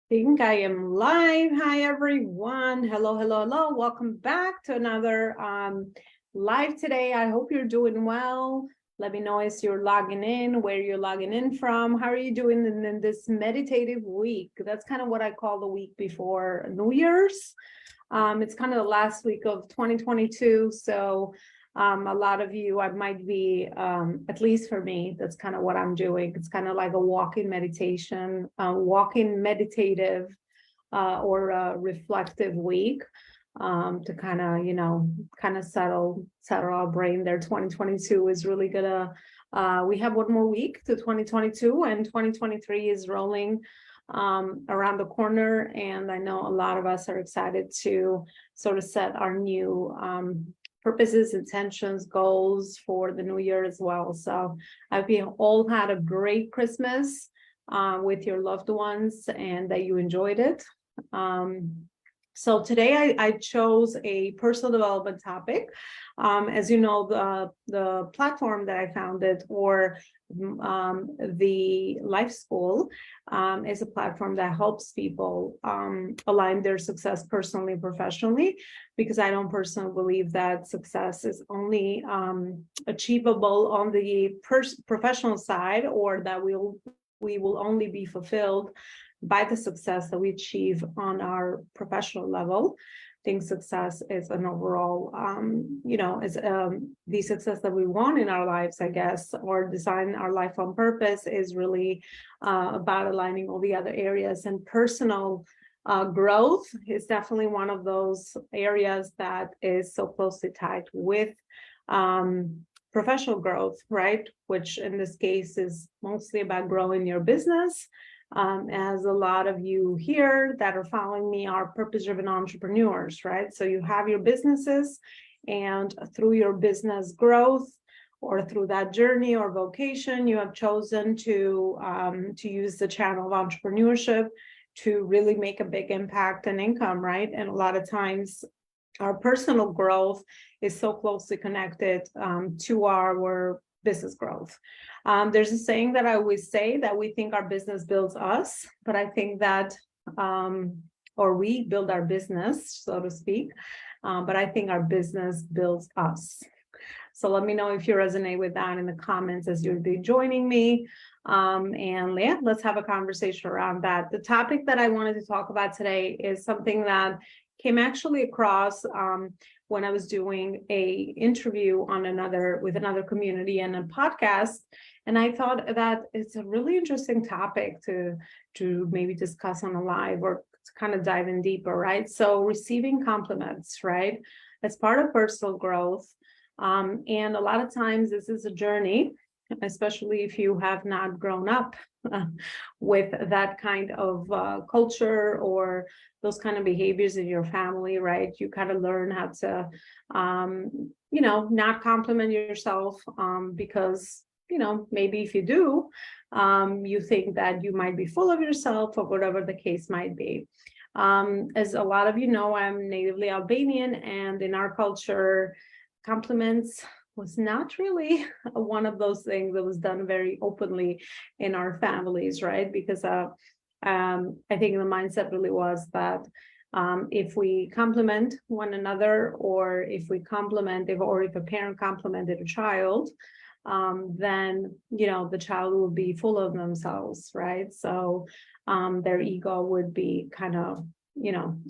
Think I am live. Hi, everyone. Hello, hello, hello. Welcome back to another live today. I hope you're doing well. Let me know as you're logging in, where you're logging in from. How are you doing in this meditative week? That's kind of what I call the week before New Year's. It's kind of the last week of 2022. So a lot of you, I might be, at least for me, that's kind of what I'm doing. It's kind of like a walking meditation, walking meditative or a reflective week to kind of, kind of settle our brain there. 2022 is really gonna, we have one more week to 2022 and 2023 is rolling around the corner. And I know a lot of us are excited to sort of set our new purposes, intentions, goals for the new year as well. So I hope you all had a great Christmas with your loved ones and that you enjoyed it. So today I chose a personal development topic. As you know, the platform that I founded, or the Life School, is a platform that helps people align their success personally and professionally, because I don't personally believe that success is only achievable on the professional side, or that we will only be fulfilled by the success that we achieve on our professional level. I think success is an overall, is the success that we want in our lives, I guess, or design our life on purpose is really about aligning all the other areas. And personal growth is definitely one of those areas that is so closely tied with professional growth, right? Which in this case is mostly about growing your business. As a lot of you here that are following me are purpose-driven entrepreneurs, right? So you have your businesses, and through your business growth or through that journey or vocation, you have chosen to use the channel of entrepreneurship to really make a big impact and income, right? And a lot of times our personal growth is so closely connected to our business growth. There's a saying that I always say that we think our business builds us, but I think that, or we build our business, so to speak, but I think our business builds us. So let me know if you resonate with that in the comments as you'll be joining me. And yeah, let's have a conversation around that. The topic that I wanted to talk about today is something that came actually across when I was doing a interview on with another community and a podcast. And I thought that it's a really interesting topic to maybe discuss on a live, or to kind of dive in deeper, right? So receiving compliments, right? As part of personal growth. And a lot of times this is a journey, especially if you have not grown up with that kind of culture or those kind of behaviors in your family, right? You kind of learn how to, not compliment yourself because, maybe if you do, you think that you might be full of yourself or whatever the case might be. As a lot of you know, I'm natively Albanian, and in our culture, compliments was not really one of those things that was done very openly in our families, right? Because I think the mindset really was that if we compliment one another, or if a parent complimented a child, then the child will be full of themselves, right? So their ego would be kind of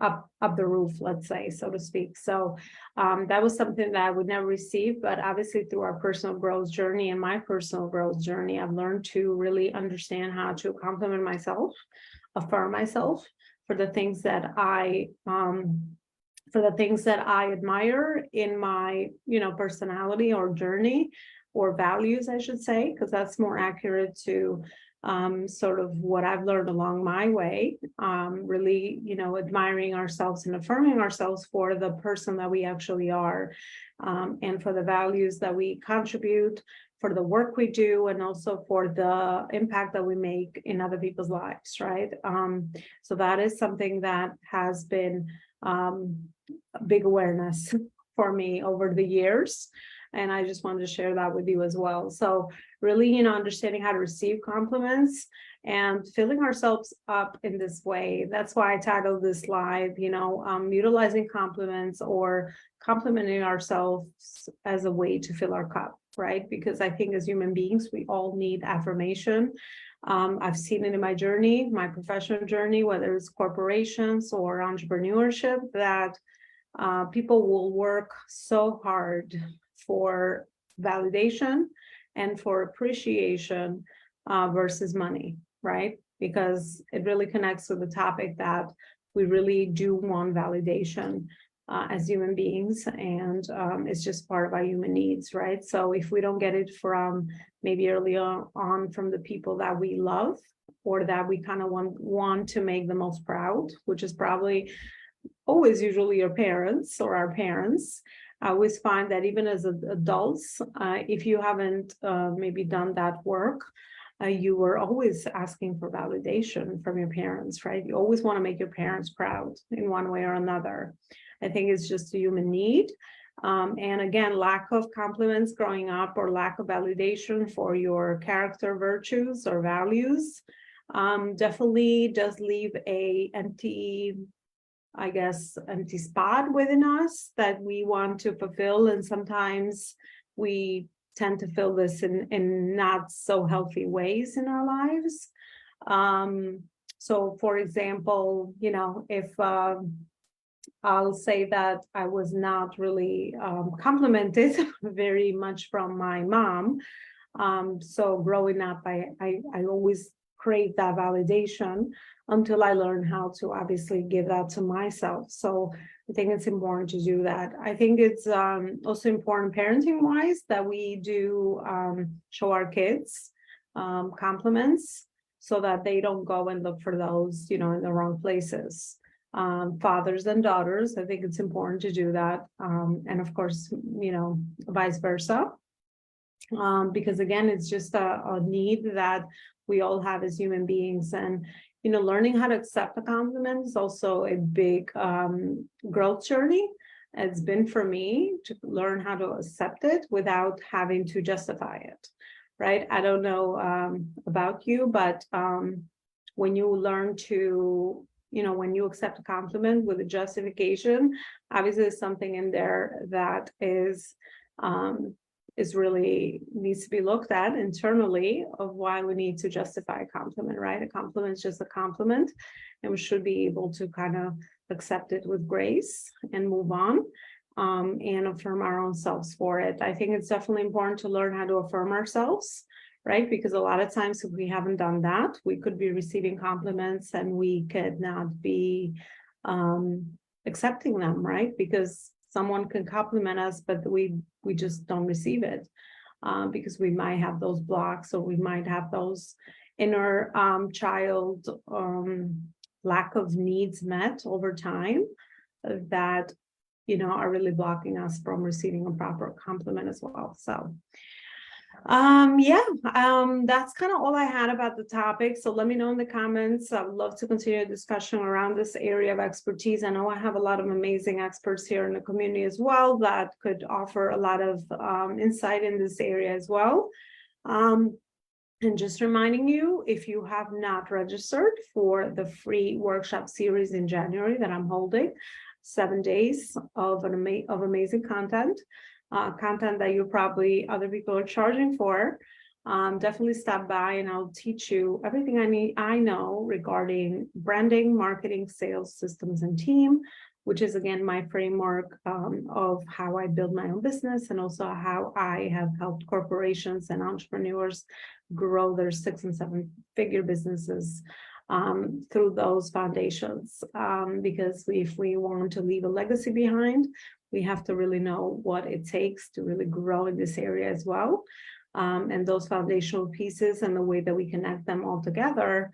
up the roof, let's say, so to speak. So that was something that I would never receive. But obviously through our personal growth journey and my personal growth journey, I've learned to really understand how to compliment myself, affirm myself for the things that I admire in my personality or journey, or values, I should say, because that's more accurate to sort of what I've learned along my way, really, admiring ourselves and affirming ourselves for the person that we actually are, and for the values that we contribute, for the work we do, and also for the impact that we make in other people's lives, right? So that is something that has been a big awareness for me over the years. And I just wanted to share that with you as well. So really, understanding how to receive compliments and filling ourselves up in this way. That's why I titled this live, utilizing compliments or complimenting ourselves as a way to fill our cup, right? Because I think as human beings, we all need affirmation. I've seen it in my journey, my professional journey, whether it's corporations or entrepreneurship, that people will work so hard for validation and for appreciation versus money, right? Because it really connects with the topic that we really do want validation as human beings, and it's just part of our human needs, right? So if we don't get it from maybe early on from the people that we love or that we kind of want to make the most proud, which is probably always usually your parents or our parents. I always find that even as adults, if you haven't maybe done that work, you were always asking for validation from your parents, right? You always want to make your parents proud in one way or another. I think it's just a human need. And again, lack of compliments growing up or lack of validation for your character virtues or values definitely does leave a empty spot within us that we want to fulfill. And sometimes we tend to fill this in not so healthy ways in our lives. So for example, if I'll say that I was not really complimented very much from my mom. So growing up, I always crave that validation until I learn how to obviously give that to myself. So I think it's important to do that. I think it's also important parenting wise that we do show our kids compliments so that they don't go and look for those, in the wrong places. Fathers and daughters, I think it's important to do that. And of course, vice versa. Because again, it's just a need that we all have as human beings. And learning how to accept a compliment is also a big growth journey. It's been for me to learn how to accept it without having to justify it, right? I don't know about you, but when you learn to, when you accept a compliment with a justification, obviously there's something in there that is really needs to be looked at internally of why we need to justify a compliment, right? A compliment is just a compliment, and we should be able to kind of accept it with grace and move on and affirm our own selves for it. I think it's definitely important to learn how to affirm ourselves, right? Because a lot of times if we haven't done that, we could be receiving compliments and we could not be accepting them, right? Because someone can compliment us, but we just don't receive it because we might have those blocks, or we might have those inner child lack of needs met over time that are really blocking us from receiving a proper compliment as well. So that's kind of all I had about the topic. So let me know in the comments. I would love to continue a discussion around this area of expertise. I know I have a lot of amazing experts here in the community as well that could offer a lot of insight in this area as well. And just reminding you, if you have not registered for the free workshop series in January that I'm holding, 7 days of amazing content that you probably other people are charging for, definitely stop by and I'll teach you everything I know regarding branding, marketing, sales, systems, and team, which is again my framework of how I build my own business and also how I have helped corporations and entrepreneurs grow their 6- and 7-figure businesses through those foundations. Because if we want to leave a legacy behind, we have to really know what it takes to really grow in this area as well. And those foundational pieces and the way that we connect them all together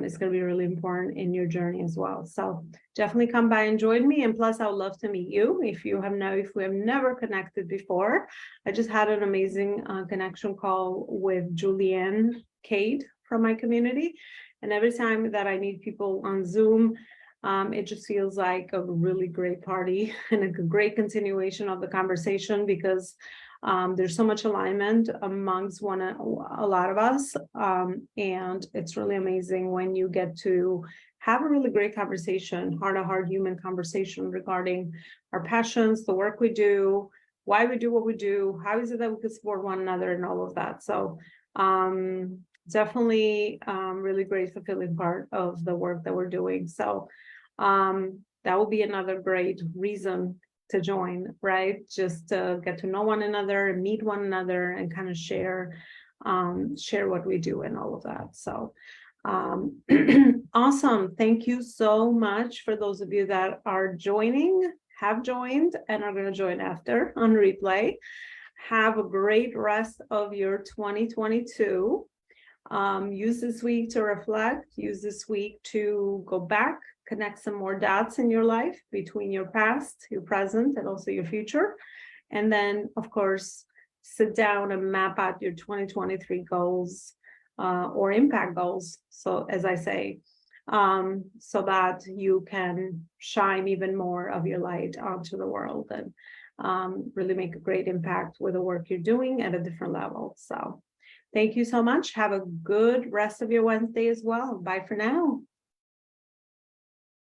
is going to be really important in your journey as well. So definitely come by and join me. And plus, I would love to meet you if we have never connected before. I just had an amazing connection call with Julianne Cade from my community. And every time that I meet people on Zoom, it just feels like a really great party and a great continuation of the conversation, because There's so much alignment amongst a lot of us, and it's really amazing when you get to have a really great conversation, heart-to-heart human conversation regarding our passions, the work we do, why we do what we do, how is it that we can support one another, and all of that. So definitely really great fulfilling part of the work that we're doing. So that will be another great reason to join, right? Just to get to know one another, meet one another, and kind of share what we do and all of that. So awesome. Thank you so much for those of you that are joining, have joined, and are going to join after on replay. Have a great rest of your 2022. Use this week to reflect, use this week to go back, connect some more dots in your life between your past, your present, and also your future. And then, of course, sit down and map out your 2023 goals or impact goals. So as I say, so that you can shine even more of your light onto the world and really make a great impact with the work you're doing at a different level. So thank you so much. Have a good rest of your Wednesday as well. Bye for now.